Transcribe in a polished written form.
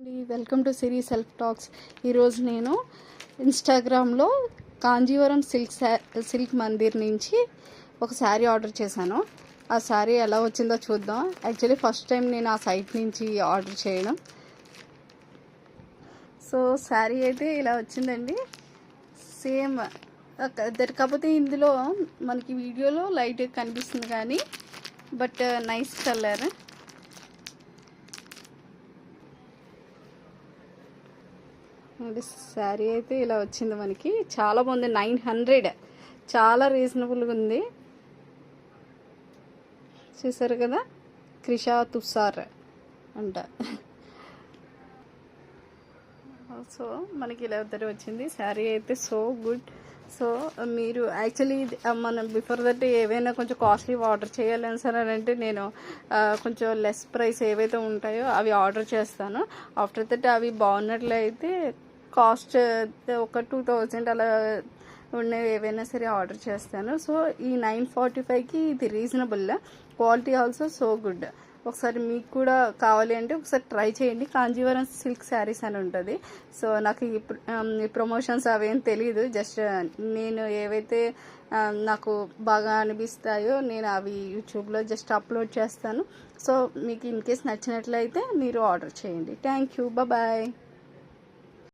Welcome to Siri self talks. ఈరోజు నేను ఇన్స్టాగ్రామ్లో కాంజీవరం సిల్క్ మందిర్ నుంచి ఒక శారీ ఆర్డర్ చేశాను. ఆ శారీ ఎలా వచ్చిందో చూద్దాం. యాక్చువల్లీ ఫస్ట్ టైం నేను ఆ సైట్ నుంచి ఆర్డర్ చేయడం. సో శారీ అయితే ఇలా వచ్చిందండి. సేమ్ కాకపోతే ఇందులో మనకి వీడియోలో లైట్ కనిపిస్తుంది కానీ బట్ నైస్ కలర్. శారీ అయితే ఇలా వచ్చింది. మనకి చాలా బాగుంది. 900 చాలా రీజనబుల్గా ఉంది. చూసారు కదా, క్రిషా తుషార్ అంట. సో మనకి ఇలా వచ్చింది. శారీ అయితే సో గుడ్. సో మీరు యాక్చువల్లీ మనం బిఫోర్ దట్ ఏవైనా కొంచెం కాస్ట్లీ ఆర్డర్ చేయాలని సరే అంటే నేను కొంచెం లెస్ ప్రైస్ ఏవైతే ఉంటాయో అవి ఆర్డర్ చేస్తాను. ఆఫ్టర్ దట్ అవి బాగున్నట్లయితే కాస్ట్ ఒక 2000 అలా ఉండేవి ఏవైనా సరే ఆర్డర్ చేస్తాను. సో ఈ 945కి ఇది reasonable. Quality also so good. ఒకసారి మీకు కూడా కావాలి అంటే ఒకసారి ట్రై చేయండి. కాంజీవరం సిల్క్ శారీస్ అని ఉంటుంది. సో నాకు ఈ ప్రమోషన్స్ అవేం తెలియదు. జస్ట్ నేను ఏవైతే నాకు బాగా అనిపిస్తాయో నేను అవి యూట్యూబ్లో జస్ట్ అప్లోడ్ చేస్తాను. సో మీకు ఇన్ కేస్ నచ్చినట్లయితే మీరు ఆర్డర్ చేయండి. Thank you. బాయ్.